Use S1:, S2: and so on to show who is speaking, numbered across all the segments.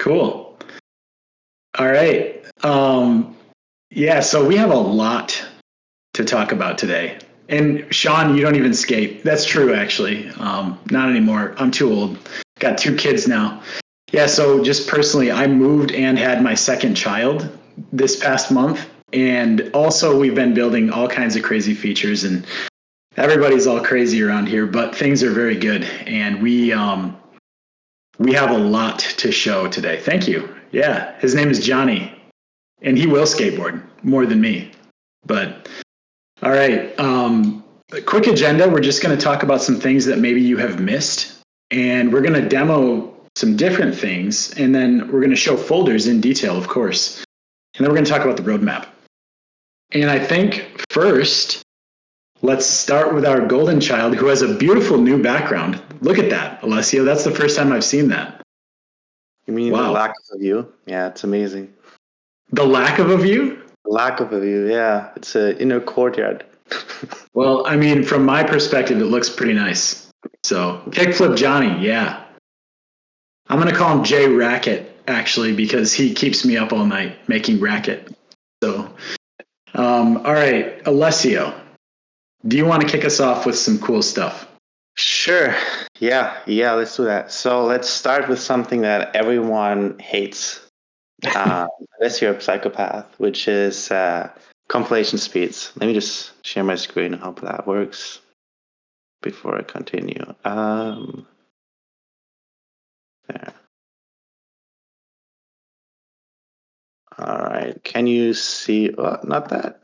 S1: Cool. All right. Yeah, so we have a lot to talk about today. And Sean, you don't even skate. That's true, actually. Not anymore. I'm too old. Got 2 kids now. Yeah, so just personally, I moved and had my second child this past month. And also, we've been building all kinds of crazy features, and everybody's all crazy around here, but things are very good. And we have a lot to show today. Thank you. Yeah, his name is Johnny, and he will skateboard more than me. But all right, a quick agenda. We're just going to talk about some things that maybe you have missed, and we're going to demo some different things, and then we're going to show folders in detail, of course. And then we're going to talk about the roadmap. And I think first, let's start with our golden child, who has a beautiful new background. Look at that, Alessio. That's the first time I've seen that.
S2: You mean the lack of a view? Yeah, it's amazing.
S1: The lack of a view?
S2: The lack of a view, yeah. It's an inner courtyard.
S1: Well, I mean, from my perspective, it looks pretty nice. So, Kickflip Johnny, yeah. I'm going to call him J Racket, actually, because he keeps me up all night making racket. So, all right, Alessio, do you want to kick us off with some cool stuff?
S2: Sure. Yeah, let's do that. So let's start with something that everyone hates. Unless you're a psychopath, which is compilation speeds. Let me just share my screen and hope that works before I continue. There. All right. Can you see? Oh, not that.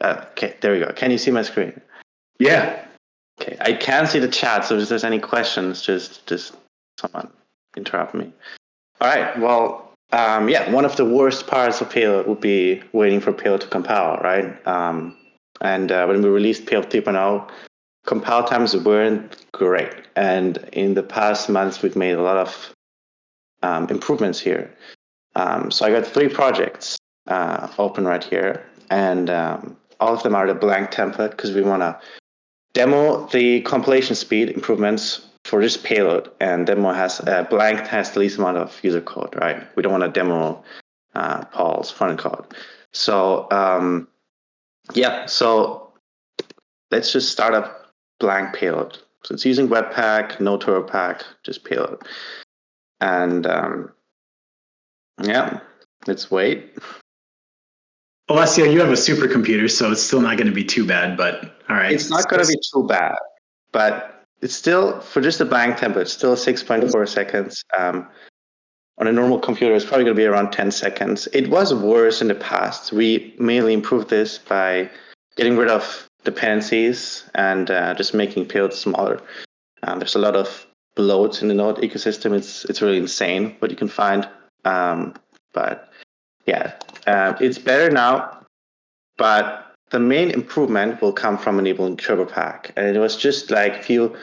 S2: Okay, there we go. Can you see my screen?
S1: Yeah.
S2: Okay, I can see the chat, so if there's any questions, just someone interrupt me. All right, well, one of the worst parts of Payload would be waiting for Payload to compile, right? And when we released Payload 3.0, compile times weren't great. And in the past months, we've made a lot of improvements here. So I got 3 projects open right here, and all of them are the blank template because we want to demo the compilation speed improvements for this payload, and demo has blank has the least amount of user code, right? We don't want to demo Paul's front-end code. So so let's just start up blank payload. So it's using Webpack, no TurboPack, just payload. And let's wait.
S1: Alessio, you have a supercomputer, so it's still not going to be too bad, but all right.
S2: It's not going to be too bad, but it's still, for just a blank template, still 6.4 seconds. On a normal computer, it's probably going to be around 10 seconds. It was worse in the past. We mainly improved this by getting rid of dependencies and just making payload smaller. There's a lot of bloat in the Node ecosystem. It's really insane what you can find. But yeah, it's better now, but the main improvement will come from enabling TurboPack. And it was just like a few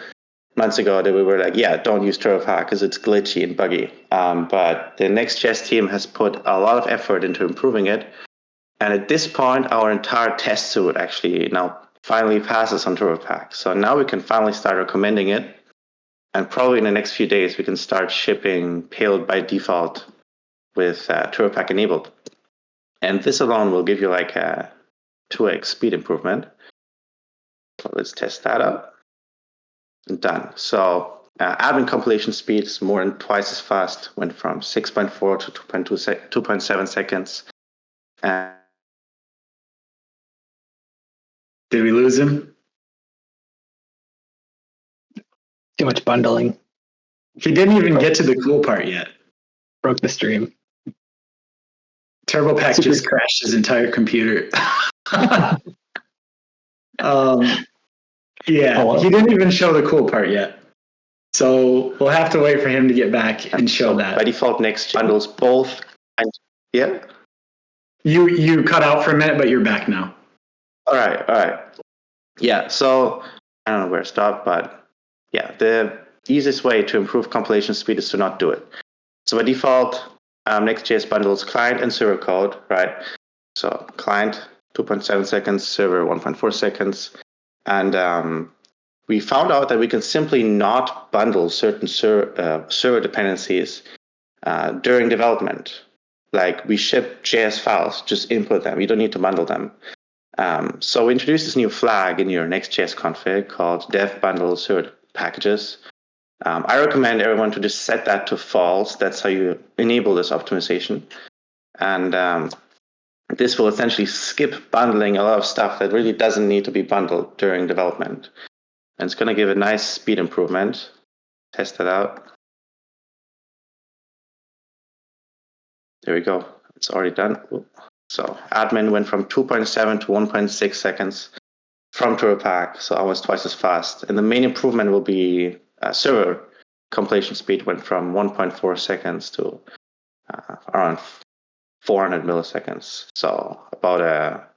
S2: months ago that we were like, don't use TurboPack because it's glitchy and buggy. But the Next.js team has put a lot of effort into improving it. And at this point, our entire test suite actually now finally passes on TurboPack. So now we can finally start recommending it. And probably in the next few days, we can start shipping Payload by default with TurboPack enabled. And this alone will give you like a 2x speed improvement. So let's test that out. And done. So admin compilation speed is more than twice as fast, went from 6.4 to 2.7 seconds.
S1: Did we lose him?
S3: Too much bundling.
S1: He didn't even get to the cool part yet.
S3: Broke the stream.
S1: TurboPack just crashed his entire computer. He didn't even show the cool part yet. So we'll have to wait for him to get back and show that.
S2: By default, Next bundles both. Yeah.
S1: You cut out for a minute, but you're back now.
S2: All right. Yeah, so I don't know where to stop, but yeah, the easiest way to improve compilation speed is to not do it. So by default, Next.js bundles client and server code, right? So client 2.7 seconds, server 1.4 seconds. And we found out that we can simply not bundle certain server dependencies during development. Like we ship JS files, just input them. You don't need to bundle them. So we introduced this new flag in your Next.js config called dev bundle server packages. I recommend everyone to just set that to false. That's how you enable this optimization. And this will essentially skip bundling a lot of stuff that really doesn't need to be bundled during development. And it's going to give a nice speed improvement. Test that out. There we go. It's already done. So admin went from 2.7 to 1.6 seconds from to repack, so almost twice as fast. And the main improvement will be server compilation speed went from 1.4 seconds to around 400 milliseconds. So about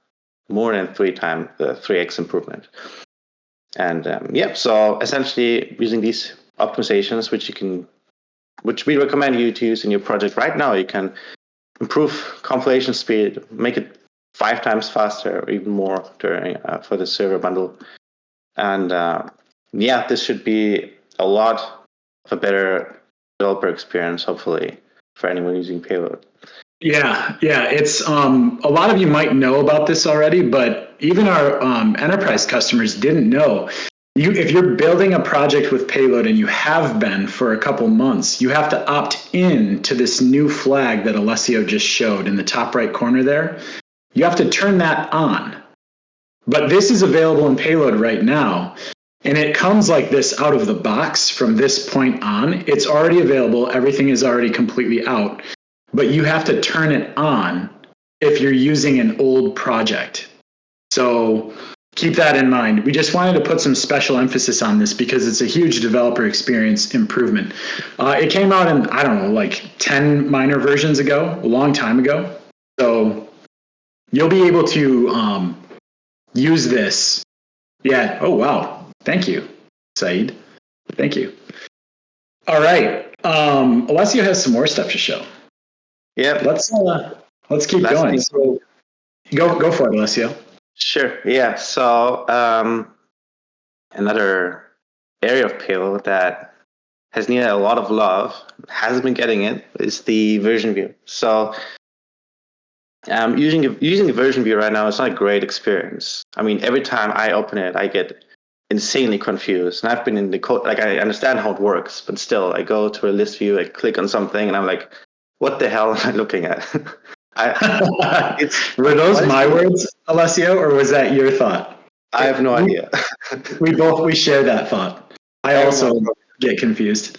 S2: more than 3x improvement. And so essentially using these optimizations, which we recommend you to use in your project right now, you can improve compilation speed, make it 5 times faster or even more during for the server bundle. And this should be a lot of a better developer experience, hopefully, for anyone using Payload.
S1: Yeah. It's a lot of you might know about this already, but even our enterprise customers didn't know. If you're building a project with Payload and you have been for a couple months, you have to opt in to this new flag that Alessio just showed in the top right corner there. You have to turn that on. But this is available in Payload right now. And it comes like this out of the box from this point on. It's already available. Everything is already completely out. But you have to turn it on if you're using an old project. So keep that in mind. We just wanted to put some special emphasis on this because it's a huge developer experience improvement. It came out in, I don't know, like 10 minor versions ago, a long time ago. So you'll be able to use this. Yeah. Oh, wow. Thank you, Saeed. Thank you. All right. Alessio has some more stuff to show.
S2: Yeah.
S1: Let's keep going. So go for it, Alessio.
S2: Sure. Yeah. So another area of Payload that has needed a lot of love, hasn't been getting it, is the version view. So using the version view right now is not a great experience. I mean, every time I open it, I get insanely confused. And I've been in the code, like I understand how it works, but still, I go to a list view, I click on something, and I'm like, what the hell am I looking at?
S1: Were those my words, Alessio, or was that your thought?
S2: I have no idea.
S1: we share that thought. I also get confused.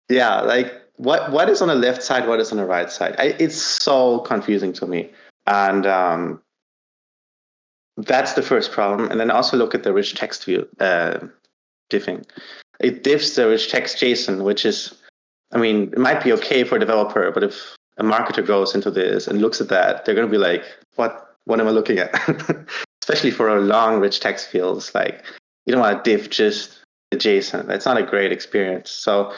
S2: Yeah, like what is on the left side, what is on the right side? It's so confusing to me. And that's the first problem. And then also look at the RichText view, diffing. It diffs the RichText JSON, which is, I mean, it might be okay for a developer, but if a marketer goes into this and looks at that, they're going to be like, what am I looking at? Especially for a long rich text fields, like you don't want to diff just the JSON. That's not a great experience. So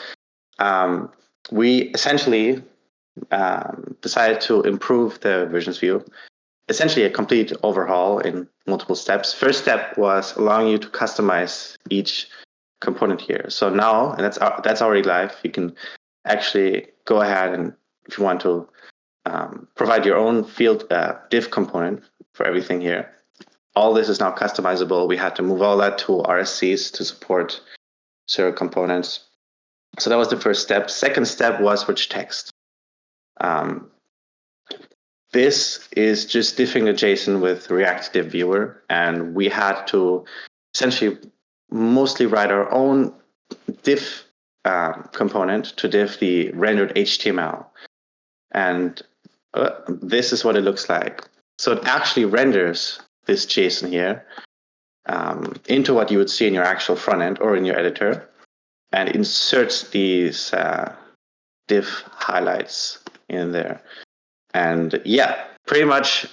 S2: we essentially decided to improve the versions view, essentially a complete overhaul in multiple steps. First step was allowing you to customize each component here. So now, and that's already live, you can actually go ahead and, if you want to, provide your own field div component for everything here. All this is now customizable. We had to move all that to RSCs to support server components. So that was the first step. Second step was RichText. This is just diffing a JSON with React Div Viewer, and we had to essentially mostly write our own div component to diff the rendered HTML. And this is what it looks like. So it actually renders this JSON here into what you would see in your actual front end or in your editor, and inserts these div highlights in there. And yeah, pretty much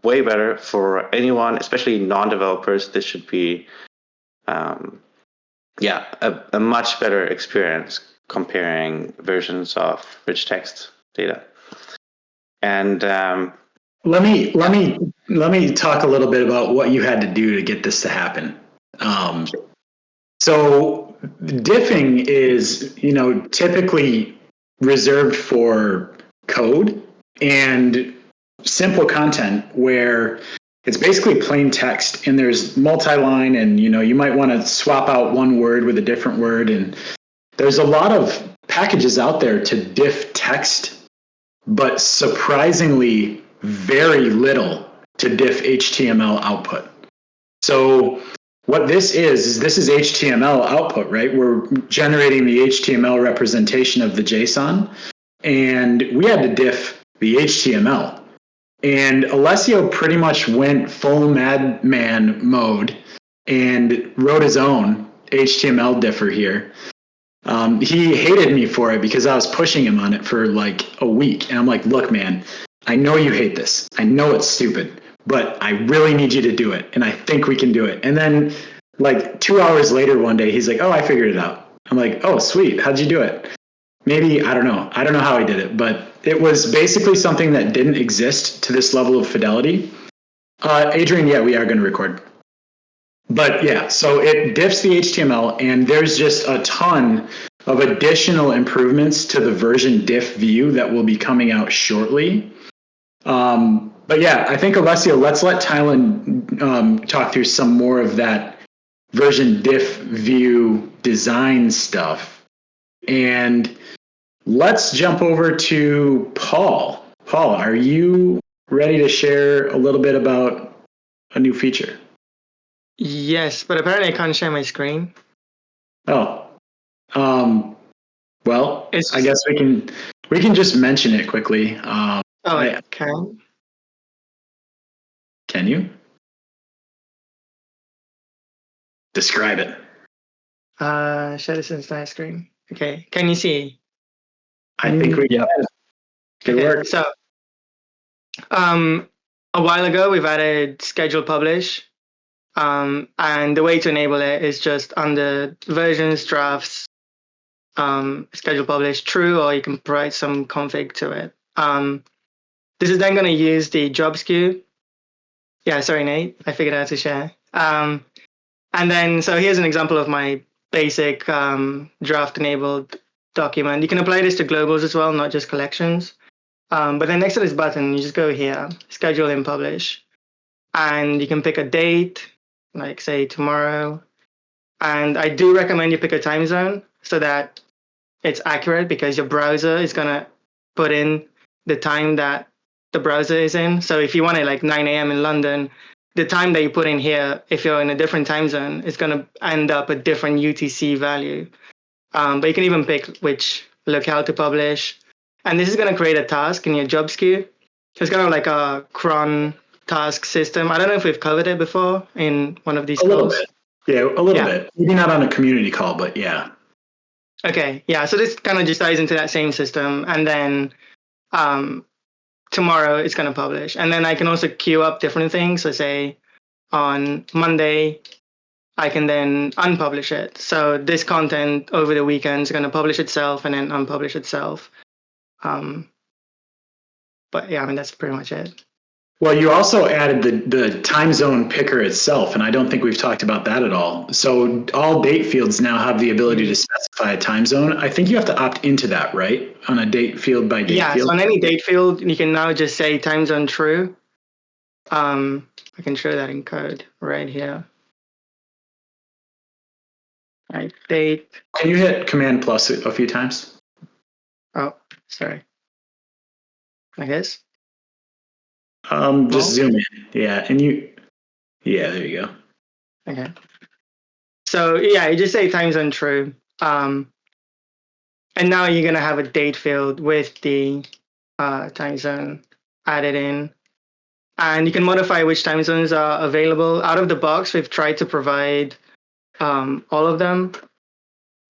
S2: way better for anyone, especially non-developers. This should be a much better experience comparing versions of RichText data. And
S1: let me talk a little bit about what you had to do to get this to happen. So diffing is, typically reserved for code and simple content where it's basically plain text and there's multi-line, and you might want to swap out one word with a different word, and there's a lot of packages out there to diff text, but surprisingly very little to diff HTML output. So what this is HTML output, right? We're generating the HTML representation of the JSON, and we had to diff the HTML. And Alessio pretty much went full madman mode and wrote his own HTML differ here. He hated me for it because I was pushing him on it for like a week. And I'm like, look, man, I know you hate this. I know it's stupid, but I really need you to do it. And I think we can do it. And then like 2 hours later, one day, he's like, oh, I figured it out. I'm like, oh, sweet. How'd you do it? Maybe, I don't know. I don't know how I did it, but it was basically something that didn't exist to this level of fidelity. Adrian, yeah, we are going to record. But yeah, so it diffs the HTML, and there's just a ton of additional improvements to the version diff view that will be coming out shortly. But yeah, I think, Alessio, let's let Tylen talk through some more of that version diff view design stuff. And let's jump over to Paul. Paul, are you ready to share a little bit about a new feature?
S4: Yes, but apparently I can't share my screen.
S1: Oh, well, I guess we can just mention it quickly.
S4: I can.
S1: Can you describe it?
S4: Share this entire screen. Okay, can you see?
S1: I think we can. Good work.
S4: So, a while ago we've added schedule publish. And the way to enable it is just under versions, drafts, schedule publish true, or you can provide some config to it. This is then going to use the jobs queue. Yeah, sorry, Nate. I figured out how to share. And then, so here's an example of my basic draft enabled document. You can apply this to globals as well, not just collections. But then next to this button, you just go here, schedule and publish. And you can pick a date, like say tomorrow. And I do recommend you pick a time zone so that it's accurate, because your browser is going to put in the time that the browser is in. So if you want it like 9 a.m. in London, the time that you put in here, if you're in a different time zone, is going to end up a different UTC value. But you can even pick which locale to publish. And this is going to create a task in your jobs queue. So it's kind of like a cron task system. I don't know if we've covered it before in one of these calls.
S1: A little bit. Yeah, a little bit. Maybe not on a community call, but yeah.
S4: Okay, yeah. So this kind of just ties into that same system. And then tomorrow it's going to publish. And then I can also queue up different things. So say on Monday, I can then unpublish it. So this content over the weekend is going to publish itself and then unpublish itself. But yeah, I mean, that's pretty much it.
S1: Well, you also added the time zone picker itself, and I don't think we've talked about that at all. So all date fields now have the ability to specify a time zone. I think you have to opt into that, right? On a date field by date field?
S4: Yeah, so on any date field, you can now just say time zone true. I can show that in code right here. All right, date.
S1: Can you hit Command plus a few times?
S4: Oh, sorry. I guess.
S1: Just zoom in. Yeah, and yeah, there you go.
S4: Okay. So yeah, you just say time zone true. And now you're gonna have a date field with the time zone added in. And you can modify which time zones are available. Out of the box, we've tried to provide all of them,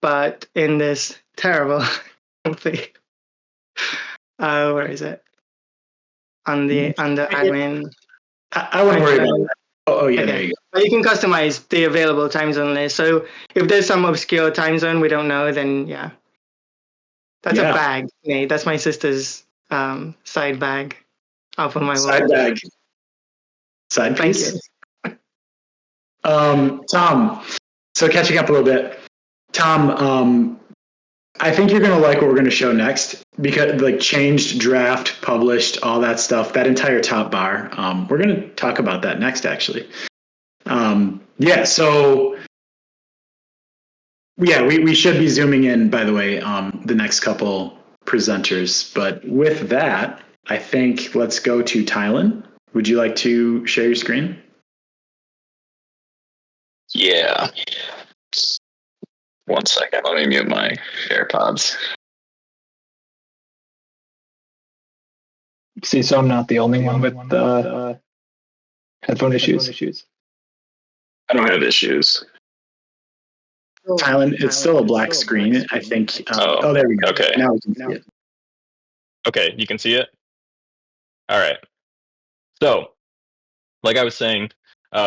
S4: but in this terrible thing, where is it? Under admin.
S1: I wouldn't worry about that. Oh yeah, okay. There you go.
S4: But you can customize the available time zone list. So if there's some obscure time zone we don't know, then yeah. That's a bag. Nate. That's my sister's side bag. I'll put my
S1: side bag. Side piece. Tom, so catching up a little bit. Tom, I think you're going to like what we're going to show next, because like changed, draft, published, all that stuff, that entire top bar. We're going to talk about that next, actually. So we should be zooming in, by the way, the next couple presenters. But with that, I think let's go to Tylen. Would you like to share your screen?
S5: Yeah. 1 second. Let me mute my AirPods.
S3: See, so I'm not the only one with headphone issues.
S5: I don't have issues.
S1: Tylen, it's still a black screen. I think. There we go.
S5: Okay.
S1: Now we can see it.
S5: Okay, you can see it? All right. So, like I was saying,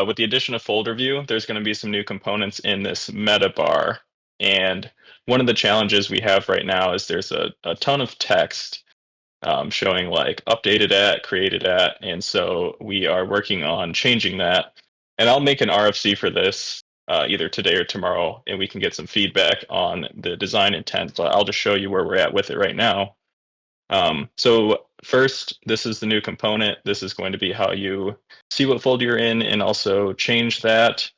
S5: with the addition of folder view, there's going to be some new components in this meta bar. And one of the challenges we have right now is there's a ton of text showing like updated at, created at. And so we are working on changing that. And I'll make an RFC for this either today or tomorrow, and we can get some feedback on the design intent. But I'll just show you where we're at with it right now. So first, this is the new component. This is going to be how you see what folder you're in and also change that.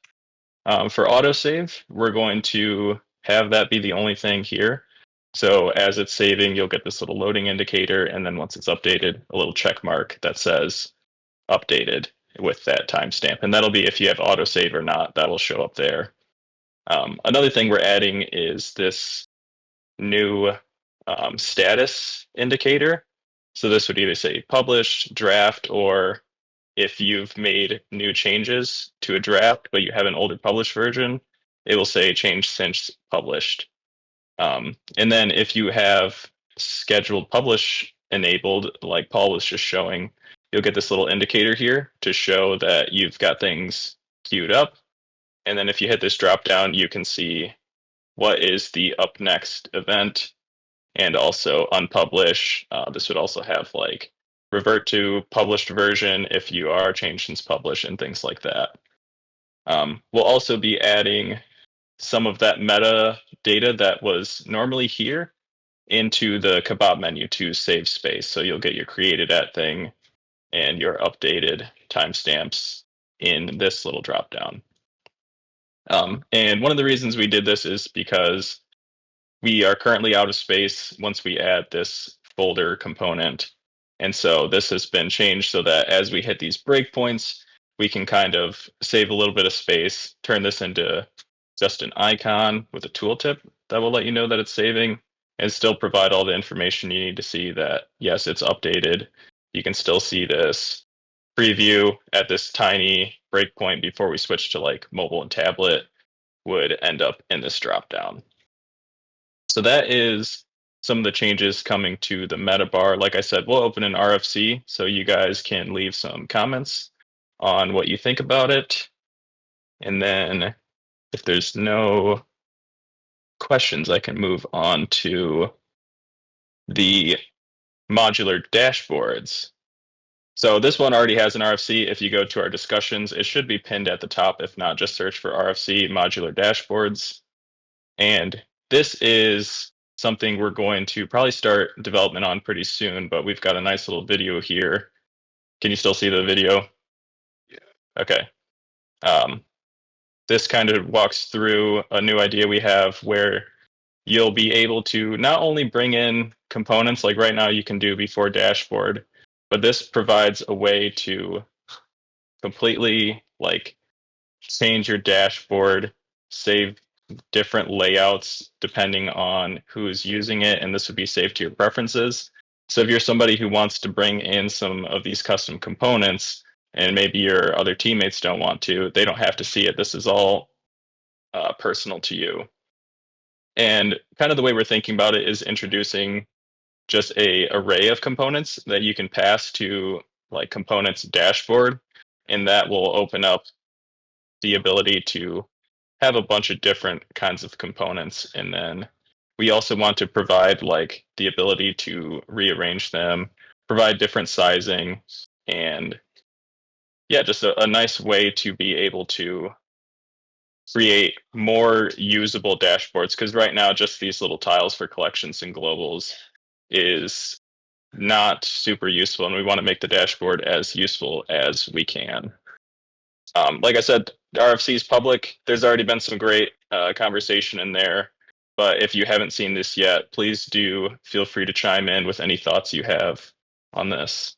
S5: For autosave, we're going to have that be the only thing here. So as it's saving, you'll get this little loading indicator, and then once it's updated, a little check mark that says updated with that timestamp. And that'll be if you have autosave or not, that'll show up there. Another thing we're adding is this new status indicator. So this would either say published, draft, or if you've made new changes to a draft, but you have an older published version, it will say change since published. And then if you have scheduled publish enabled, like Paul was just showing, you'll get this little indicator here to show that you've got things queued up. And then if you hit this drop down, you can see what is the up next event and also unpublish. This would also have like revert to published version if you are changed since publish and things like that. We'll also be adding some of that meta data that was normally here into the kebab menu to save space. So you'll get your created at thing and your updated timestamps in this little drop down. And one of the reasons we did this is because we are currently out of space once we add this folder component. And so this has been changed so that as we hit these breakpoints, we can kind of save a little bit of space, turn this into just an icon with a tooltip that will let you know that it's saving, and still provide all the information you need to see that, yes, it's updated. You can still see this preview at this tiny breakpoint before we switch to like mobile and tablet would end up in this dropdown. So that is some of the changes coming to the meta bar. Like I said, we'll open an RFC so you guys can leave some comments on what you think about it. And then if there's no questions, I can move on to the modular dashboards. So this one already has an RFC. If you go to our discussions, it should be pinned at the top. If not, just search for RFC modular dashboards. And this is something we're going to probably start development on pretty soon, but we've got a nice little video here. Can you still see the video?
S6: Yeah.
S5: Okay. This kind of walks through a new idea we have where you'll be able to not only bring in components like right now you can do before dashboard, but this provides a way to completely like change your dashboard, save different layouts depending on who's using it, and this would be saved to your preferences. So if you're somebody who wants to bring in some of these custom components and maybe your other teammates don't want to, they don't have to see it. This is all personal to you. And kind of the way we're thinking about it is introducing just a array of components that you can pass to like components dashboard, and that will open up the ability to have a bunch of different kinds of components. And then we also want to provide like the ability to rearrange them, provide different sizing, and yeah, just a nice way to be able to create more usable dashboards, because right now just these little tiles for collections and globals is not super useful, and we want to make the dashboard as useful as we can. Like I said, the RFC is public. There's already been some great conversation in there, but if you haven't seen this yet, please do feel free to chime in with any thoughts you have on this.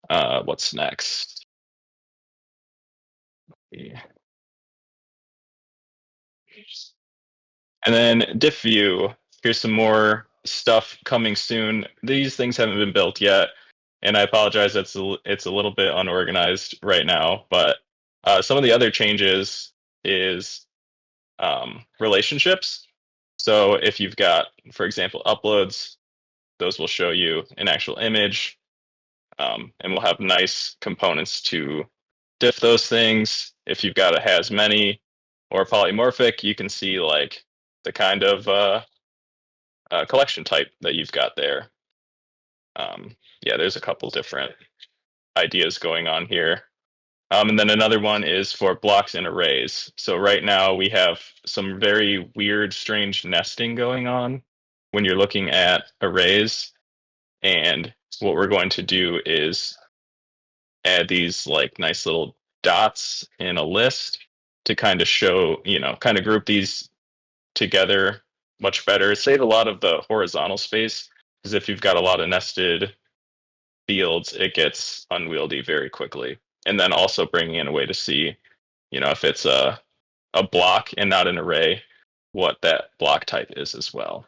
S5: What's next? And then diff view. Here's some more stuff coming soon. These things haven't been built yet, and I apologize. It's a little bit unorganized right now. But some of the other changes is relationships. So if you've got, for example, uploads, those will show you an actual image, and we'll have nice components to diff those things. If you've got a has many or polymorphic, you can see like the kind of collection type that you've got there. Yeah, there's a couple different ideas going on here. And then another one is for blocks and arrays. So right now we have some very weird, strange nesting going on when you're looking at arrays. And what we're going to do is add these like nice little dots in a list to kind of show, kind of group these together much better. Save a lot of the horizontal space, because if you've got a lot of nested fields, it gets unwieldy very quickly. And then also bringing in a way to see, if it's a block and not an array, what that block type is as well.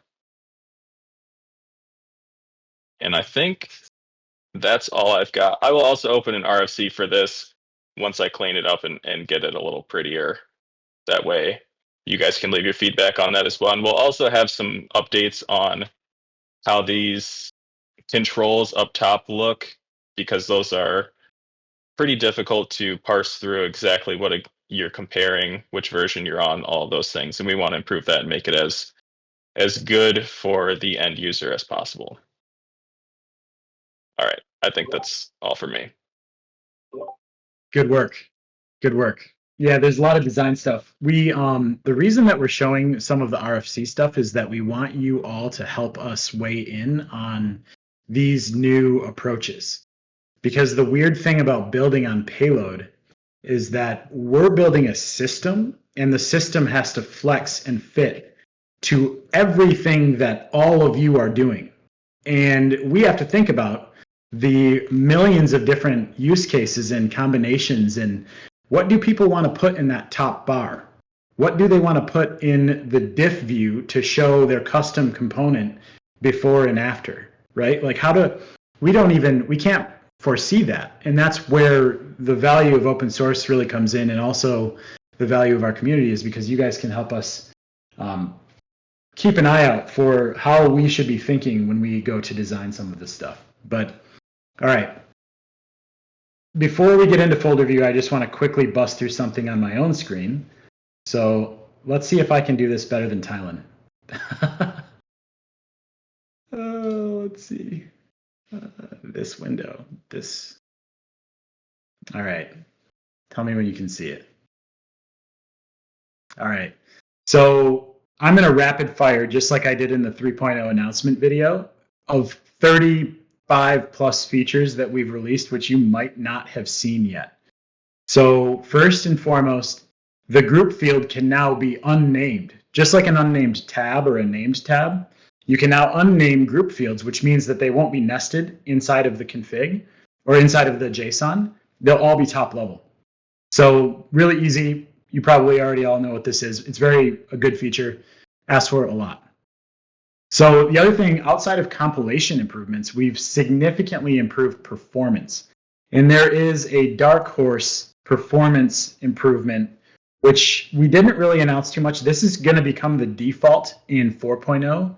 S5: And I think that's all I've got. I will also open an RFC for this once I clean it up and get it a little prettier. That way you guys can leave your feedback on that as well. And we'll also have some updates on how these controls up top look, because those are pretty difficult to parse through exactly what you're comparing, which version you're on, all of those things. And we want to improve that and make it as good for the end user as possible. All right, I think that's all for me.
S1: Good work. Good work. Yeah, there's a lot of design stuff. The reason that we're showing some of the RFC stuff is that we want you all to help us weigh in on these new approaches. Because the weird thing about building on Payload is that we're building a system, and the system has to flex and fit to everything that all of you are doing. And we have to think about the millions of different use cases and combinations, and what do people want to put in that top bar? What do they want to put in the diff view to show their custom component before and after, right? Like we can't foresee that. And that's where the value of open source really comes in, and also the value of our community is because you guys can help us keep an eye out for how we should be thinking when we go to design some of this stuff. But all right, before we get into folder view, I just want to quickly bust through something on my own screen. So let's see if I can do this better than Tylen. Let's see. This window, all right. Tell me when you can see it. All right. So I'm going to rapid fire, just like I did in the 3.0 announcement video, of 35 plus features that we've released, which you might not have seen yet. So first and foremost, the group field can now be unnamed, just like an unnamed tab or a named tab. You can now unname group fields, which means that they won't be nested inside of the config or inside of the JSON. They'll all be top level. So really easy. You probably already all know what this is. It's a good feature. Ask for it a lot. So the other thing, outside of compilation improvements, we've significantly improved performance. And there is a dark horse performance improvement, which we didn't really announce too much. This is going to become the default in 4.0.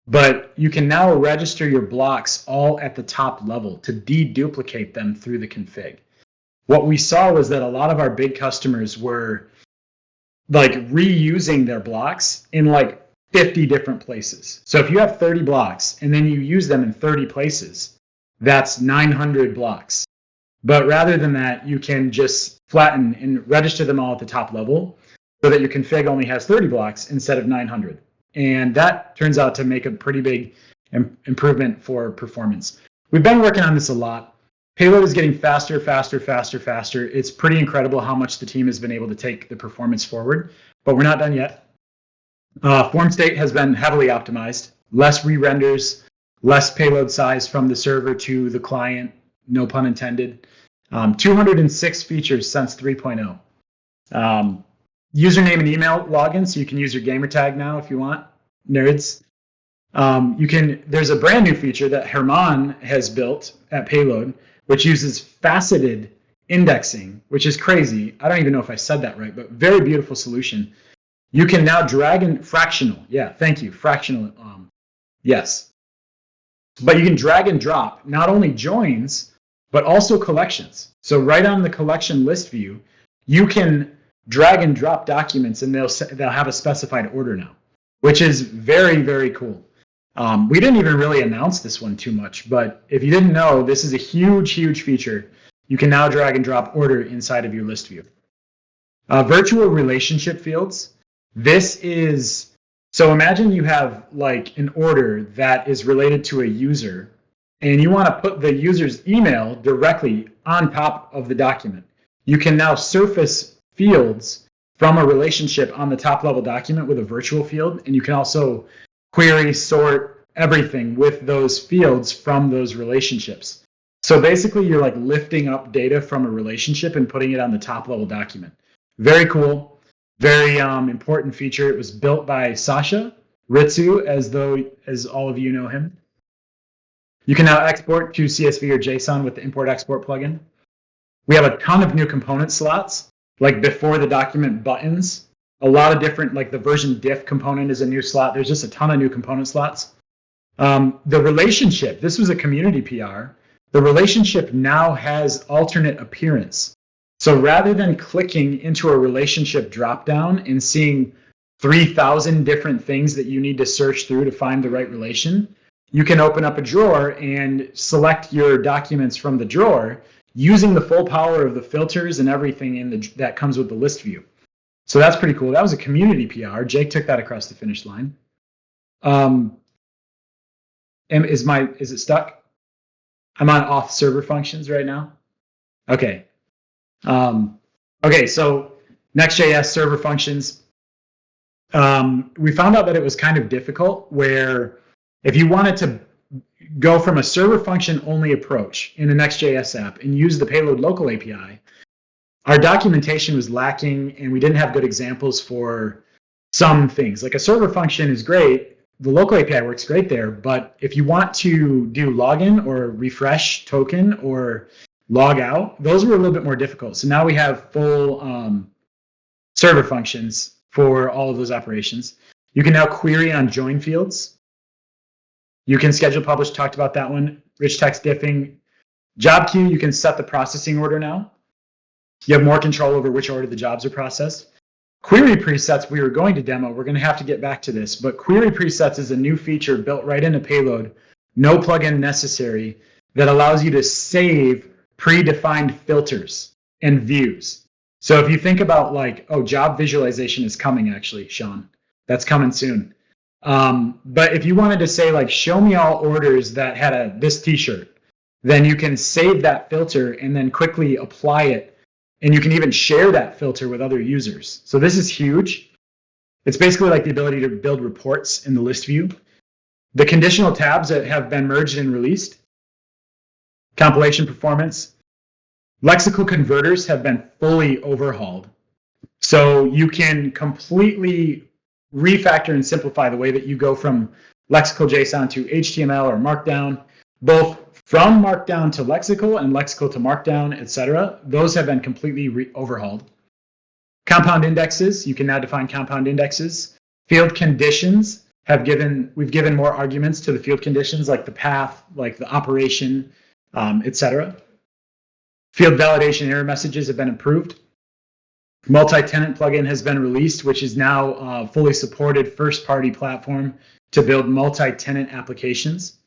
S1: But you can now register your blocks all at the top level to deduplicate them through the config. What we saw was that a lot of our big customers were like reusing their blocks in like 50 different places. So if you have 30 blocks and then you use them in 30 places, that's 900 blocks. But rather than that, you can just flatten and register them all at the top level. so that your config only has 30 blocks instead of 900. And that turns out to make a pretty big improvement for performance. We've been working on this a lot. Payload is getting faster, faster, faster, faster. It's pretty incredible how much the team has been able to take the performance forward, but we're not done yet. Form state has been heavily optimized. Less re-renders, less payload size from the server to the client, no pun intended. 206 features since 3.0. Username and email login, so you can use your gamer tag now if you want, nerds. There's a brand new feature that Herman has built at Payload, which uses faceted indexing, which is crazy. I don't even know if I said that right, but very beautiful solution. You can now drag in fractional. Yeah, thank you. Fractional. Yes. But you can drag and drop not only joins, but also collections. So right on the collection list view, you can drag and drop documents and they'll have a specified order now, which is very, very cool. We didn't even really announce this one too much, but if you didn't know, this is a huge, huge feature. You can now drag and drop order inside of your list view. Virtual relationship fields. So imagine you have like an order that is related to a user and you want to put the user's email directly on top of the document. You can now surface fields from a relationship on the top level document with a virtual field, and you can also query, sort everything with those fields from those relationships. So basically you're like lifting up data from a relationship and putting it on the top level document. Very cool, very important feature. It was built by Sasha Ritsu, as all of you know him. You can now export to CSV or JSON with the import-export plugin. We have a ton of new component slots, like before the document buttons. A lot of different, like the version diff component is a new slot. There's just a ton of new component slots. The relationship, this was a community PR. The relationship now has alternate appearance. So rather than clicking into a relationship dropdown and seeing 3,000 different things that you need to search through to find the right relation, you can open up a drawer and select your documents from the drawer using the full power of the filters and everything that comes with the list view. So that's pretty cool. That was a community PR. Jake took that across the finish line. Is it stuck? I'm on auth server functions right now. Okay. Okay, so Next.js server functions. We found out that it was kind of difficult where if you wanted to go from a server function only approach in a Next.js app and use the Payload local API, our documentation was lacking and we didn't have good examples for some things. Like a server function is great, the local API works great there, but if you want to do login or refresh token or log out, those were a little bit more difficult. So now we have full server functions for all of those operations. You can now query on join fields. You can schedule, publish, talked about that one. RichText diffing. Job queue, you can set the processing order now. You have more control over which order the jobs are processed. Query presets we were going to demo. We're going to have to get back to this, but query presets is a new feature built right into Payload, no plugin necessary, that allows you to save predefined filters and views. So if you think about like, oh, job visualization is coming actually, Sean. That's coming soon. But if you wanted to say like, show me all orders that had this t-shirt, then you can save that filter and then quickly apply it. And you can even share that filter with other users. So this is huge. It's basically like the ability to build reports in the list view. The conditional tabs that have been merged and released. Compilation performance. Lexical converters have been fully overhauled. So you can completely refactor and simplify the way that you go from lexical JSON to HTML or Markdown, both from Markdown to lexical and lexical to Markdown, etc. Those have been completely overhauled. Compound indexes, you can now define compound indexes. Field conditions we've given more arguments to the field conditions, like the path, like the operation, etc. Field validation error messages have been improved. Multi-tenant plugin has been released, which is now a fully supported first-party platform to build multi-tenant applications.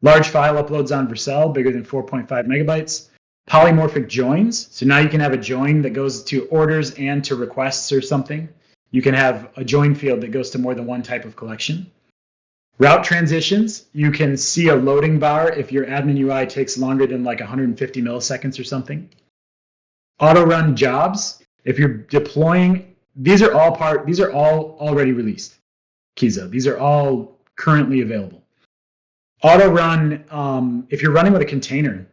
S1: Large file uploads on Vercel, bigger than 4.5 megabytes. Polymorphic joins, so now you can have a join that goes to orders and to requests or something. You can have a join field that goes to more than one type of collection. Route transitions, you can see a loading bar if your admin UI takes longer than like 150 milliseconds or something. Auto run jobs, if you're deploying, these are all already released. Kiza, these are all currently available. Auto run, if you're running with a container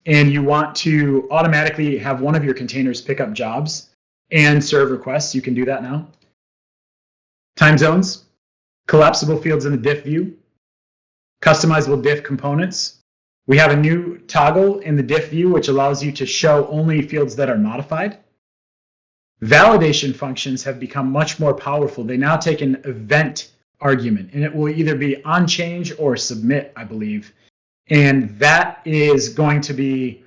S1: and you want to automatically have one of your containers pick up jobs and serve requests, you can do that now. Time zones, collapsible fields in the diff view, customizable diff components. We have a new toggle in the diff view, which allows you to show only fields that are modified. Validation functions have become much more powerful. They now take an event argument, and it will either be on change or submit, I believe. And that is going to be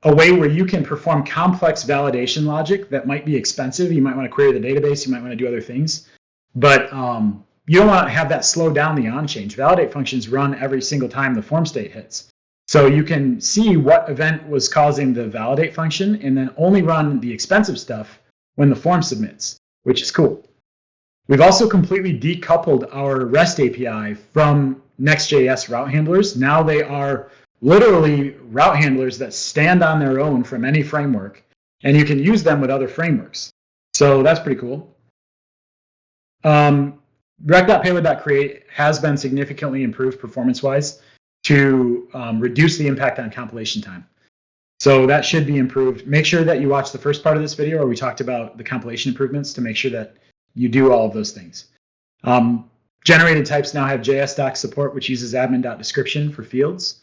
S1: a way where you can perform complex validation logic that might be expensive. You might want to query the database. You might want to do other things. But you don't want to have that slow down the on change. Validate functions run every single time the form state hits. So you can see what event was causing the validate function and then only run the expensive stuff when the form submits, which is cool. We've also completely decoupled our REST API from Next.js route handlers. Now they are literally route handlers that stand on their own from any framework, and you can use them with other frameworks. So that's pretty cool. Rec.payload.create has been significantly improved performance-wise to reduce the impact on compilation time. So that should be improved. Make sure that you watch the first part of this video where we talked about the compilation improvements to make sure that you do all of those things. Generated types now have JS docs support, which uses admin.description for fields.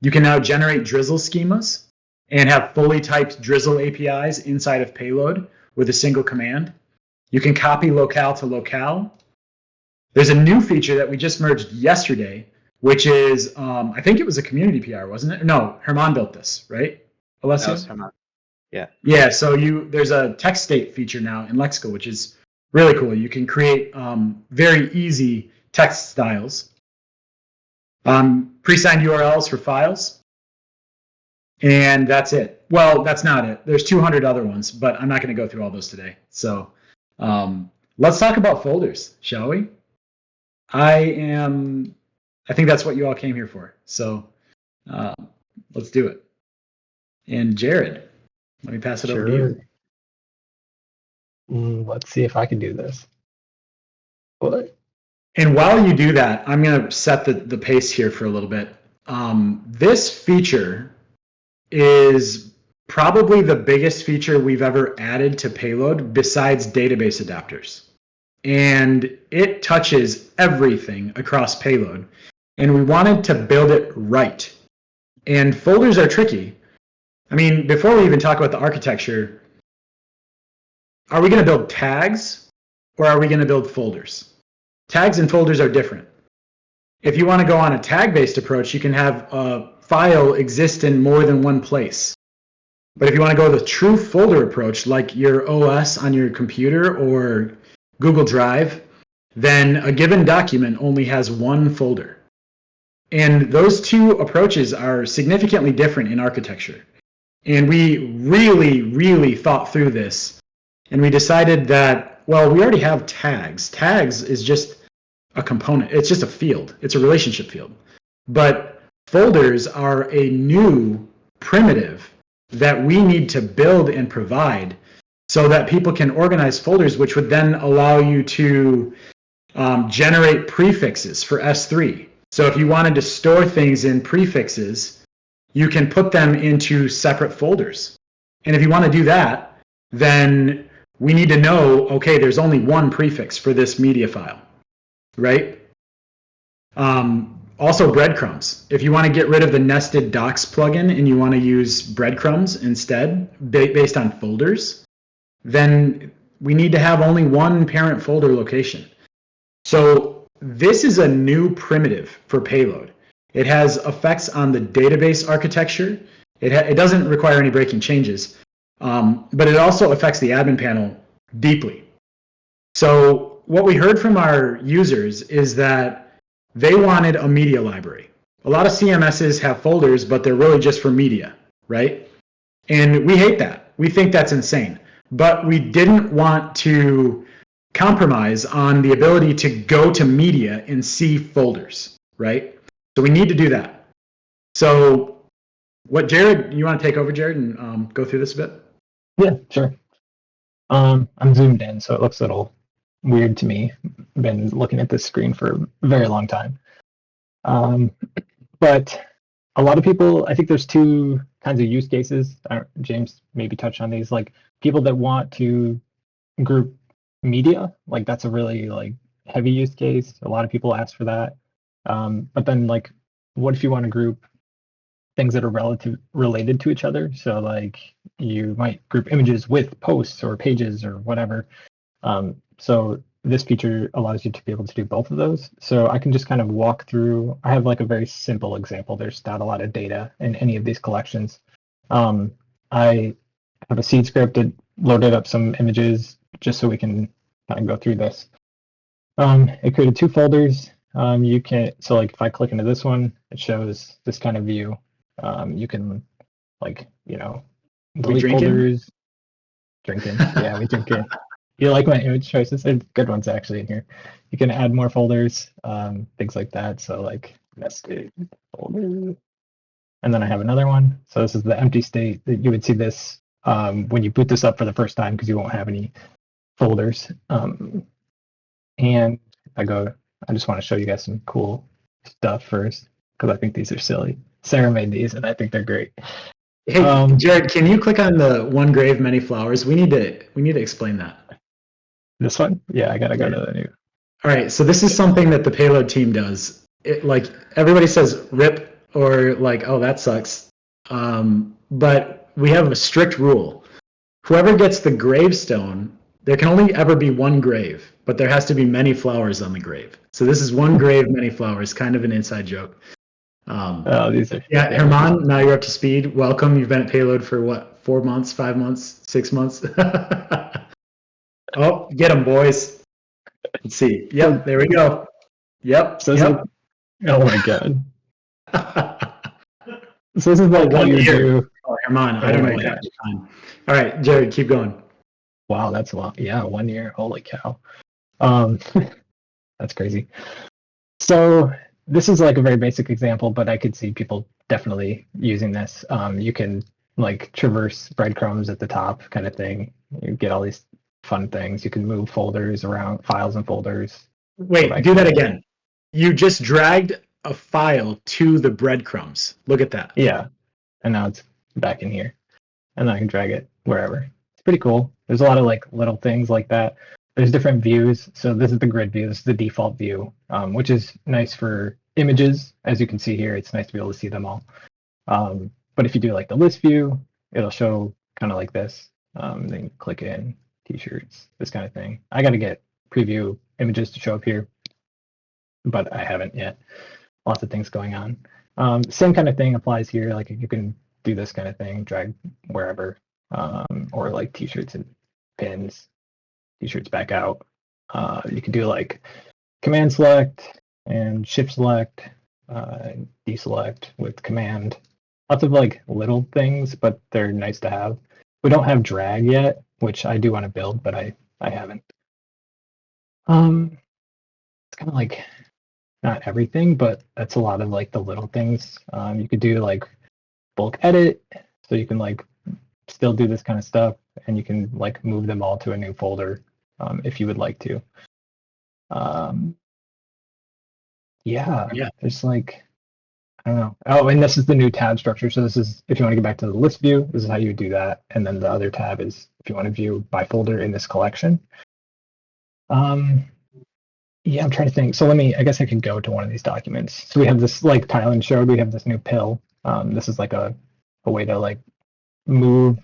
S1: You can now generate drizzle schemas and have fully typed drizzle APIs inside of payload with a single command. You can copy locale to locale. There's a new feature that we just merged yesterday, which is, I think it was a community PR, wasn't it? No, Herman built this, right? Alessio?
S2: That was Herman. Yeah.
S1: Yeah, so there's a text state feature now in Lexical, which is really cool. You can create very easy text styles. Pre-signed URLs for files. And that's it. Well, that's not it. There's 200 other ones, but I'm not going to go through all those today. So let's talk about folders, shall we? I think that's what you all came here for. So let's do it. And Jared, let me pass it over to you.
S3: Let's see if I can do this. What?
S1: And while you do that, I'm going to set the pace here for a little bit. This feature is probably the biggest feature we've ever added to Payload besides database adapters. And it touches everything across Payload. And we wanted to build it right. And folders are tricky. I mean, before we even talk about the architecture, are we going to build tags or are we going to build folders? Tags and folders are different. If you want to go on a tag-based approach, you can have a file exist in more than one place. But if you want to go the true folder approach, like your OS on your computer or Google Drive, then a given document only has one folder. And those two approaches are significantly different in architecture. And we really, really thought through this. And we decided that, well, we already have tags. Tags is just a component. It's just a field. It's a relationship field. But folders are a new primitive that we need to build and provide so that people can organize folders, which would then allow you to generate prefixes for S3. So if you wanted to store things in prefixes, you can put them into separate folders. And if you want to do that, then we need to know, okay, there's only one prefix for this media file, right? Also breadcrumbs. If you want to get rid of the nested docs plugin and you want to use breadcrumbs instead, based on folders, then we need to have only one parent folder location. So this is a new primitive for Payload. It has effects on the database architecture. It doesn't require any breaking changes, but it also affects the admin panel deeply. So what we heard from our users is that they wanted a media library. A lot of CMSs have folders, but they're really just for media, right? And we hate that. We think that's insane. But we didn't want to compromise on the ability to go to media and see folders, right? So we need to do that. So what, Jared, you want to take over, Jared, and go through this a bit?
S3: Yeah, sure. I'm zoomed in, so it looks a little weird to me. Been looking at this screen for a very long time. But a lot of people, I think there's two kinds of use cases. James maybe touched on these, like people that want to group media, like that's a really like heavy use case. A lot of people ask for that. But then like, what if you want to group things that are related to each other? So like you might group images with posts or pages or whatever. So this feature allows you to be able to do both of those. So I can just kind of walk through. I have like a very simple example. There's not a lot of data in any of these collections. I have a seed script that loaded up some images just so we can kind of go through this. It created two folders. You can, so like if I click into this one, it shows this kind of view. You can like, you know, delete folders. Drinking. Yeah, we drinking. You like my image choices? There's good ones actually in here. You can add more folders, things like that. So like nested folder. And then I have another one. So this is the empty state. That you would see this when you boot this up for the first time because you won't have any folders. And I just want to show you guys some cool stuff first because I think these are silly. Sarah made these and I think they're great.
S1: Hey, Jared, can you click on the one grave, many flowers? We need to explain that.
S3: This one? Yeah, I gotta go to the new.
S1: All right, so this is something that the payload team does. Like everybody says rip or like, oh, that sucks. But we have a strict rule. Whoever gets the gravestone, there can only ever be one grave, but there has to be many flowers on the grave. So this is one grave, many flowers, kind of an inside joke.
S3: These are.
S1: Yeah, Herman, now you're up to speed. Welcome. You've been at Payload for what, 4 months, 5 months, 6 months? Oh, get them, boys. Let's see. Yep, there we go. Yep.
S3: So
S1: yep.
S3: Oh my god. So this is like what you do.
S1: Oh, Herman, I don't know what happened. All right, Jared, keep going.
S3: Wow, that's a lot. Yeah, 1 year. Holy cow. That's crazy. So this is like a very basic example, but I could see people definitely using this. You can like traverse breadcrumbs at the top kind of thing. You get all these fun things. You can move folders around, files and folders.
S1: Wait, do that again. You just dragged a file to the breadcrumbs. Look at that.
S3: Yeah. And now it's back in here. And then I can drag it wherever. It's pretty cool. There's a lot of like little things like that. There's different views. So this is the grid view. This is the default view, which is nice for images. As you can see here, it's nice to be able to see them all. But if you do like the list view, it'll show kind of like this. Then you click in, t-shirts, this kind of thing. I got to get preview images to show up here, but I haven't yet. Lots of things going on. Same kind of thing applies here. Like you can do this kind of thing, drag wherever, or like t-shirts and pins, t-shirts back out. You can do like command select and shift select, deselect with command. Lots of like little things, but they're nice to have. We don't have drag yet, which I do want to build, but I haven't. It's kind of like not everything, but that's a lot of like the little things. You could do like bulk edit, so you can like still do this kind of stuff, and you can like move them all to a new folder if you would like to. Yeah, there's like, I don't know. Oh, and this is the new tab structure. So this is, if you want to get back to the list view, this is how you do that. And then the other tab is if you want to view by folder in this collection. Yeah, I'm trying to think. So I guess I could go to one of these documents. So we have this, like Tylen showed, we have this new pill. This is like a way to like move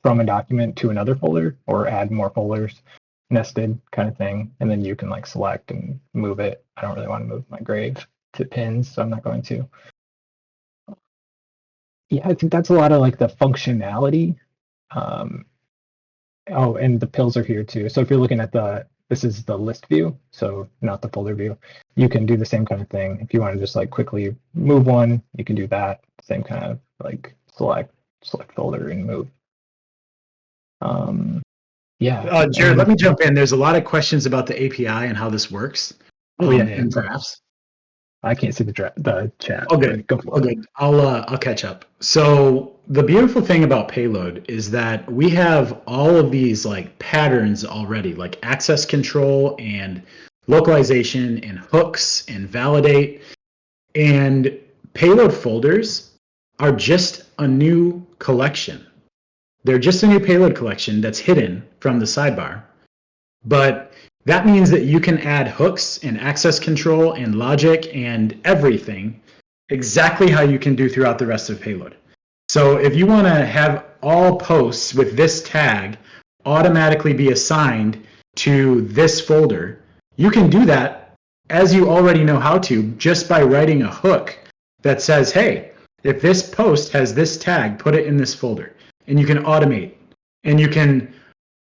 S3: from a document to another folder or add more folders, nested kind of thing. And then you can like select and move it. I don't really want to move my grave to pins, so I'm not going to. Yeah, I think that's a lot of like the functionality. Oh, and the pills are here too. So if you're looking at this is the list view, so not the folder view. You can do the same kind of thing. If you want to just like quickly move one, you can do that. Same kind of like select folder and move. Yeah.
S1: Jared, let me jump in. There's a lot of questions about the API and how this works. In graphs.
S3: I can't see the chat.
S1: Oh, good.
S3: Go for
S1: Oh, good. I'll catch up. So the beautiful thing about Payload is that we have all of these like patterns already, like access control and localization and hooks and validate. And payload folders are just a new collection. They're just a new payload collection that's hidden from the sidebar. But that means that you can add hooks and access control and logic and everything exactly how you can do throughout the rest of Payload. So if you want to have all posts with this tag automatically be assigned to this folder, you can do that as you already know how to just by writing a hook that says, hey, if this post has this tag, put it in this folder. And you can automate and you can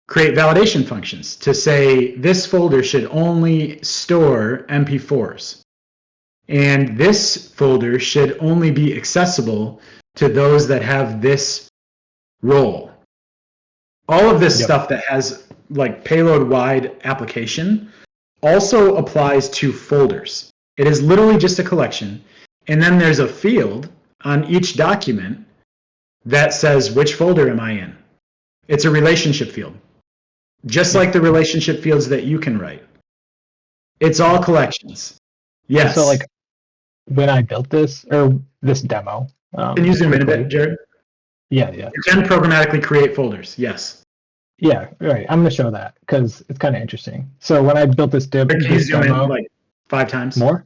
S1: create validation functions to say this folder should only store MP4s. And this folder should only be accessible to those that have this role. All of this stuff that has like payload-wide application also applies to folders. It is literally just a collection. And then there's a field on each document that says, which folder am I in? It's a relationship field. Just like the relationship fields that you can write. It's all collections. Yes.
S3: So like when I built this demo.
S1: Can you zoom in a bit, Jared?
S3: Yeah.
S1: You can programmatically create folders. Yes.
S3: Yeah, right. I'm going to show that because it's kind of interesting. So when I built this
S1: Can you zoom in like 5 times?
S3: More?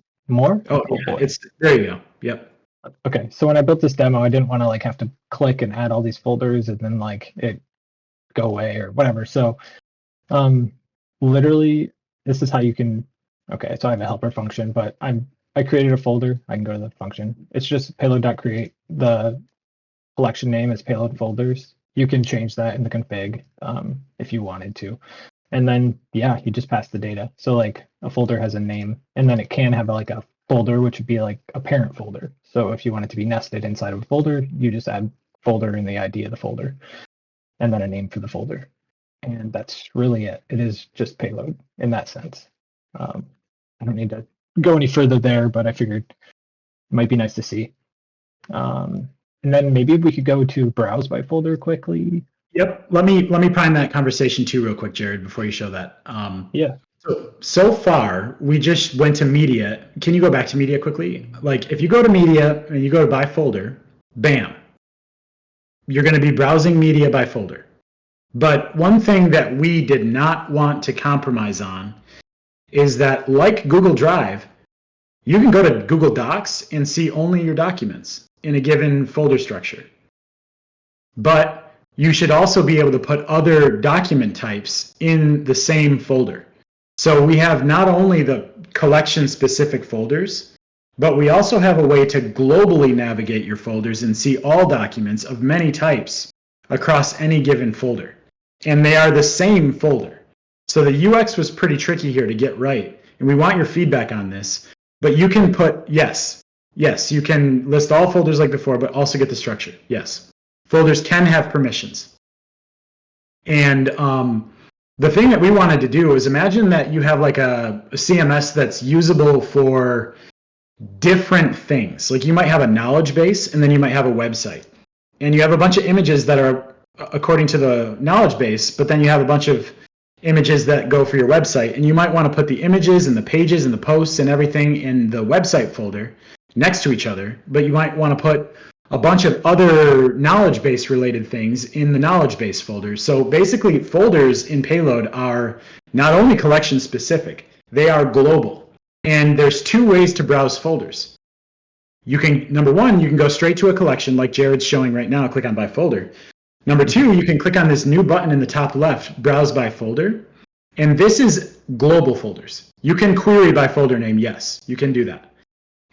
S1: Oh yeah. There you go. Yep.
S3: Okay. So when I built this demo, I didn't want to like have to click and add all these folders and then like it go away or whatever. So literally this is how you can, okay, so I have a helper function, but I created a folder. I can go to the function. It's just payload.create. The collection name is payload folders. You can change that in the config if you wanted to. And then, yeah, you just pass the data. So like a folder has a name and then it can have like a folder, which would be like a parent folder. So if you want it to be nested inside of a folder, you just add folder in the ID of the folder and then a name for the folder. And that's really it. It is just payload in that sense. I don't need to go any further there, but I figured it might be nice to see. And then maybe we could go to browse by folder quickly.
S1: Yep. Let me prime that conversation too real quick, Jared, before you show that.
S3: Yeah.
S1: So far, we just went to media. Can you go back to media quickly? Like if you go to media and you go to by folder, bam, you're going to be browsing media by folder. But one thing that we did not want to compromise on is that like Google Drive, you can go to Google Docs and see only your documents in a given folder structure. But you should also be able to put other document types in the same folder. So we have not only the collection specific folders, but we also have a way to globally navigate your folders and see all documents of many types across any given folder. And they are the same folder. So the UX was pretty tricky here to get right. And we want your feedback on this. But you can put, yes, you can list all folders like before, but also get the structure. Yes. Folders can have permissions. And the thing that we wanted to do is imagine that you have like a CMS that's usable for different things. Like you might have a knowledge base and then you might have a website. And you have a bunch of images that are according to the knowledge base, but then you have a bunch of images that go for your website. And you might want to put the images and the pages and the posts and everything in the website folder next to each other, but you might want to put a bunch of other knowledge base related things in the knowledge base folder. So basically folders in Payload are not only collection specific, they are global. And there's 2 ways to browse folders. You can, number 1, you can go straight to a collection like Jared's showing right now, click on by folder. Number 2, you can click on this new button in the top left, browse by folder. And this is global folders. You can query by folder name, yes, you can do that.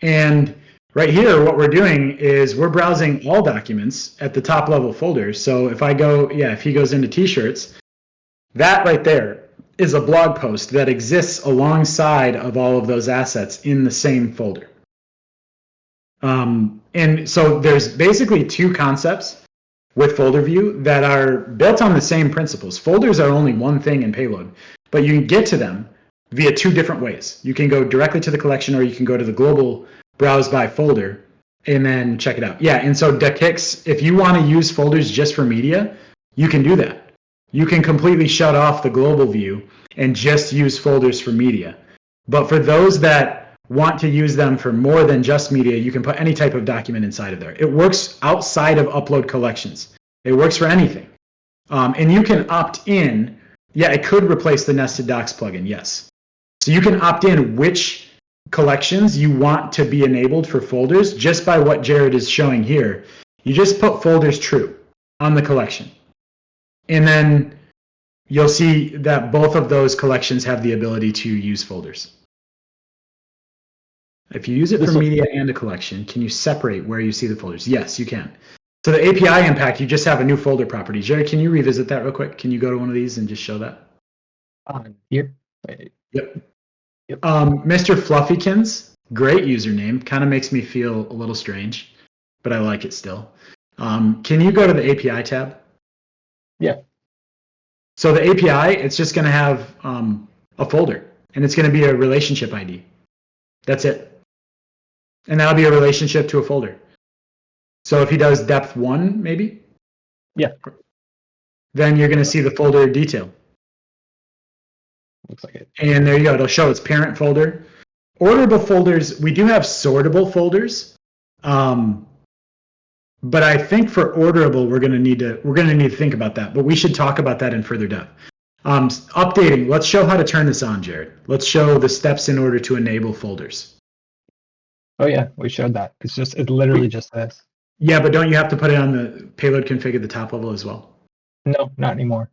S1: And right here, what we're doing is we're browsing all documents at the top level folders. So if I go, if he goes into t-shirts, that right there is a blog post that exists alongside of all of those assets in the same folder. And so there's basically 2 concepts with folder view that are built on the same principles. Folders are only one thing in Payload, but you can get to them via two different ways. You can go directly to the collection, or you can go to the global browse by folder and then check it out. Yeah, and so Dakix, if you want to use folders just for media, you can do that. You can completely shut off the global view and just use folders for media. But for those that want to use them for more than just media, you can put any type of document inside of there. It works outside of upload collections. It works for anything. And you can opt in. Yeah, it could replace the nested docs plugin, yes. So you can opt in which collections you want to be enabled for folders just by what Jared is showing here. You just put folders true on the collection. And then you'll see that both of those collections have the ability to use folders. If you use it for media and a collection, can you separate where you see the folders? Yes, you can. So the API impact, you just have a new folder property. Jared, can you revisit that real quick? Can you go to one of these and just show that?
S3: Here.
S1: Yep. Mr. Fluffykins, great username. Kind of makes me feel a little strange, but I like it still. Can you go to the API tab?
S3: Yeah.
S1: So the API, it's just going to have a folder, and it's going to be a relationship ID. That's it. And that'll be a relationship to a folder. So if he does depth 1, maybe?
S3: Yeah.
S1: Then you're going to see the folder detail.
S3: Looks like it.
S1: And there you go. It'll show its parent folder. Orderable folders, we do have sortable folders. But I think for orderable, we're going to need to think about that. But we should talk about that in further depth. Updating. Let's show how to turn this on, Jared. Let's show the steps in order to enable folders.
S3: Oh yeah, we showed that. It's literally just this.
S1: Yeah, but don't you have to put it on the payload config at the top level as well?
S3: No, not anymore.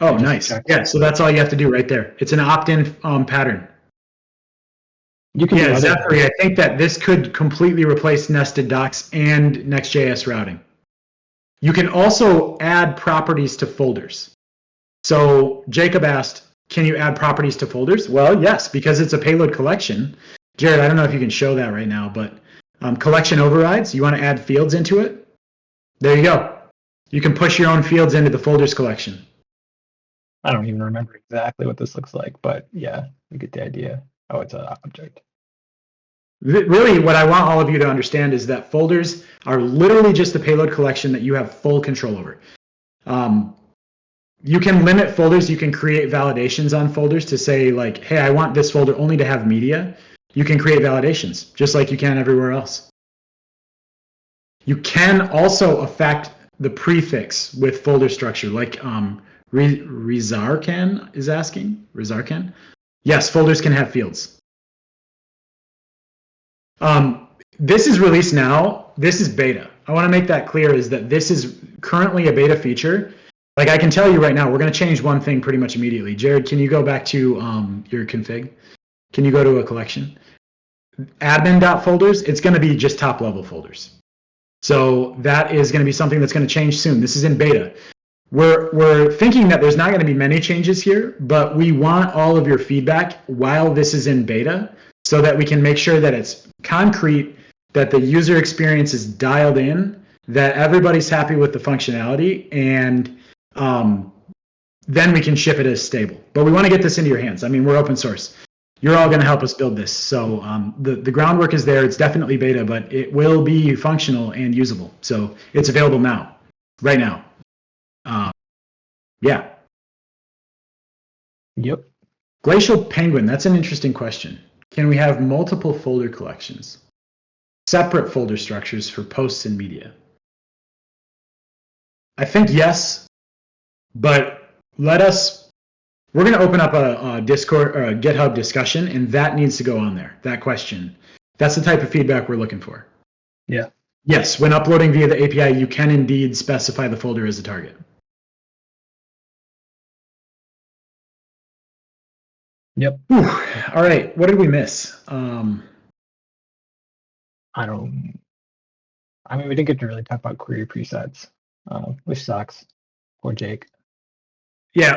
S1: Oh, nice. Yeah, so that's all you have to do right there. It's an opt-in pattern.
S3: You can
S1: Zachary, I think that this could completely replace nested docs and Next.js routing. You can also add properties to folders. So Jacob asked, can you add properties to folders? Well, yes, because it's a payload collection. Jared, I don't know if you can show that right now, but collection overrides, you want to add fields into it? There you go. You can push your own fields into the folders collection.
S3: I don't even remember exactly what this looks like, but yeah, you get the idea. Oh, it's an object.
S1: Really, what I want all of you to understand is that folders are literally just a payload collection that you have full control over. You can limit folders. You can create validations on folders to say, like, hey, I want this folder only to have media. You can create validations, just like you can everywhere else. You can also affect the prefix with folder structure, like Rizarkan is asking. Rizarkan? Yes, folders can have fields. This is released now. This is beta. I want to make that clear, is that this is currently a beta feature. Like, I can tell you right now, we're going to change one thing pretty much immediately. Jared, can you go back to your config? Can you go to a collection? Admin.folders, it's going to be just top-level folders. So that is going to be something that's going to change soon. This is in beta. We're thinking that there's not going to be many changes here, but we want all of your feedback while this is in beta so that we can make sure that it's concrete, that the user experience is dialed in, that everybody's happy with the functionality, and then we can ship it as stable. But we want to get this into your hands. I mean, we're open source. You're all going to help us build this. So the groundwork is there. It's definitely beta, but it will be functional and usable. So it's available now, right now. Yeah.
S3: Yep.
S1: Glacial Penguin, that's an interesting question. Can we have multiple folder collections? Separate folder structures for posts and media? I think yes, but we're going to open up a Discord or a GitHub discussion, and that needs to go on there, that question. That's the type of feedback we're looking for.
S3: Yeah.
S1: Yes, when uploading via the API, you can indeed specify the folder as a target.
S3: Yep.
S1: Whew. All right, what did we miss?
S3: I mean, we didn't get to really talk about query presets, which sucks. Poor Jake.
S1: Yeah,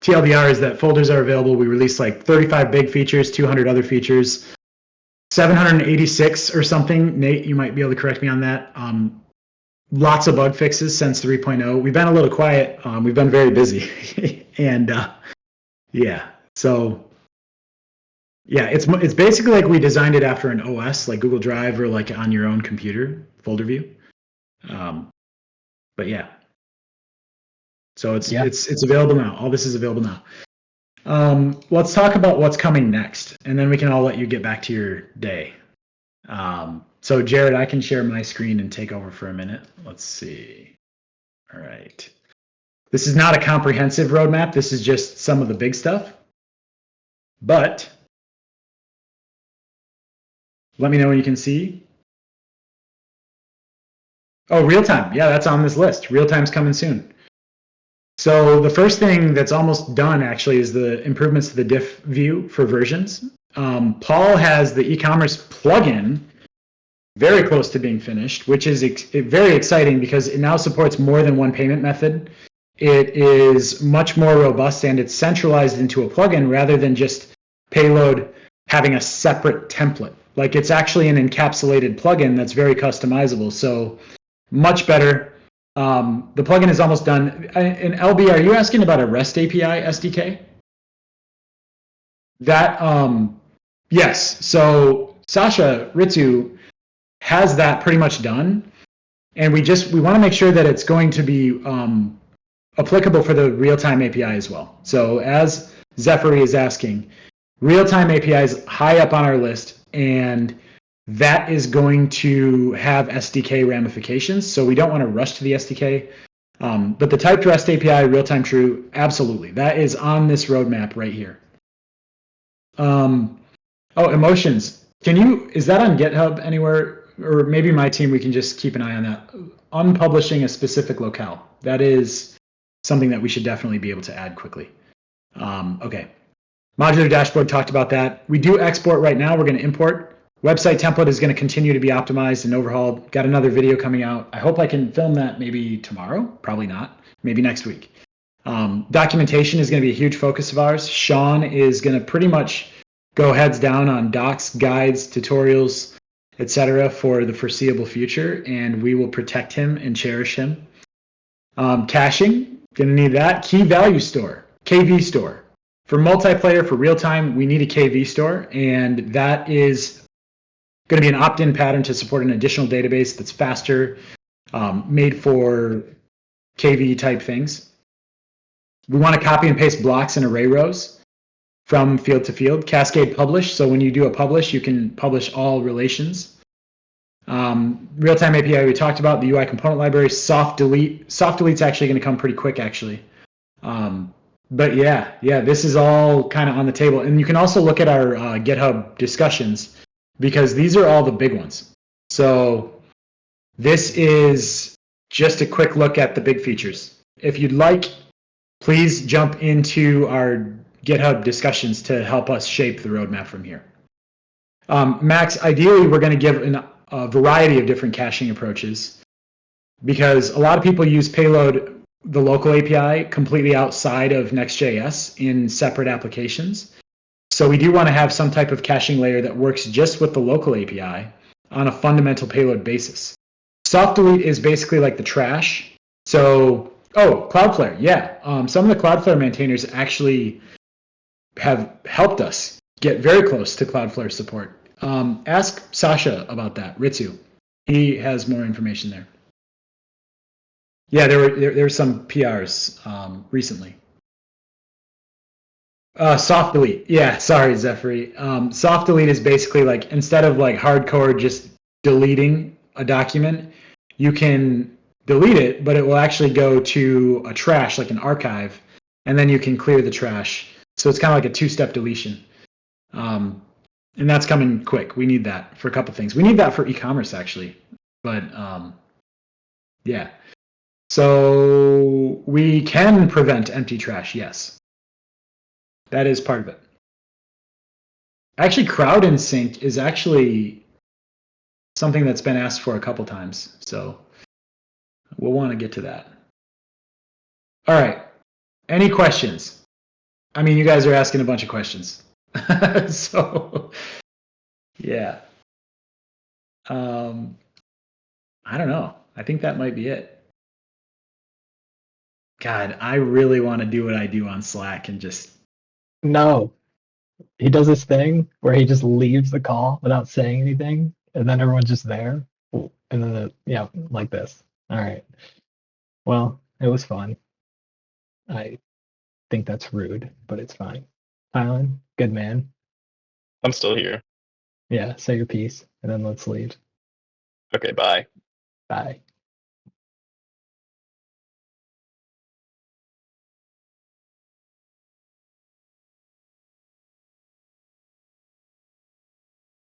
S1: TLDR is that folders are available. We released like 35 big features, 200 other features, 786 or something. Nate, you might be able to correct me on that. lots of bug fixes since 3.0. We've been a little quiet. We've been very busy, and yeah. So yeah, it's basically like we designed it after an OS, like Google Drive or like on your own computer, folder view. But yeah. So it's available now. All this is available now. Let's talk about what's coming next, and then we can all let you get back to your day. So Jared, I can share my screen and take over for a minute. Let's see. All right. This is not a comprehensive roadmap. This is just some of the big stuff. But let me know when you can see. Oh, real time. Yeah, that's on this list. Real time's coming soon. So the first thing that's almost done actually is the improvements to the diff view for versions. Paul has the e-commerce plugin very close to being finished, which is very exciting because it now supports more than one payment method. It is much more robust and it's centralized into a plugin rather than just Payload having a separate template. Like it's actually an encapsulated plugin that's very customizable. So much better. The plugin is almost done. And LB, are you asking about a REST API SDK? That, yes. So Sasha Ritsu has that pretty much done. And we want to make sure that it's going to be applicable for the real-time API as well. So as Zephyr is asking, real-time API is high up on our list, and that is going to have SDK ramifications. So we don't want to rush to the SDK. But the typed REST API, real-time true, absolutely. That is on this roadmap right here. Oh, emotions. Is that on GitHub anywhere? Or maybe my team, we can just keep an eye on that. Unpublishing a specific locale. That is something that we should definitely be able to add quickly. Okay. Modular dashboard, talked about that. We do export right now. We're going to import. Website template is going to continue to be optimized and overhauled. Got another video coming out. I hope I can film that maybe tomorrow. Probably not. Maybe next week. Documentation is going to be a huge focus of ours. Sean is going to pretty much go heads down on docs, guides, tutorials, etc. for the foreseeable future, and we will protect him and cherish him. Caching, going to need that. Key value store, KV store. For multiplayer, for real time, we need a KV store, and that is going to be an opt-in pattern to support an additional database that's faster, made for KV type things. We want to copy and paste blocks and array rows from field to field. Cascade publish, so when you do a publish, you can publish all relations. Real-time API we talked about, the UI component library, soft delete. Soft delete's actually going to come pretty quick, actually. But yeah, this is all kind of on the table. And you can also look at our GitHub discussions because these are all the big ones. So this is just a quick look at the big features. If you'd like, please jump into our GitHub discussions to help us shape the roadmap from here. Max, ideally, we're going to give a variety of different caching approaches because a lot of people use Payload, the local API, completely outside of Next.js in separate applications. So we do want to have some type of caching layer that works just with the local API on a fundamental Payload basis. Soft delete is basically like the trash. So, Cloudflare, yeah. Some of the Cloudflare maintainers actually have helped us get very close to Cloudflare support. Ask Sasha about that, Ritsu. He has more information there. Yeah, there were some PRs recently. Soft delete. Yeah, sorry, Zephyr. Soft delete is basically like instead of like hardcore just deleting a document, you can delete it, but it will actually go to a trash, like an archive, and then you can clear the trash. So it's kind of like a two-step deletion. And that's coming quick. We need that for a couple things. We need that for e-commerce, actually. But yeah. So we can prevent empty trash, yes. That is part of it. Actually, crowd in sync is actually something that's been asked for a couple times. So we'll want to get to that. All right. Any questions? I mean, you guys are asking a bunch of questions. So, yeah. I don't know. I think that might be it. God, I really want to do what I do on Slack and just.
S3: No, he does this thing where he just leaves the call without saying anything, and then everyone's just there, and then like this. All right. Well, it was fun. I think that's rude, but it's fine. Tylen, good man.
S5: I'm still here.
S3: Yeah, say your piece, and then let's leave.
S5: Okay, bye.
S3: Bye.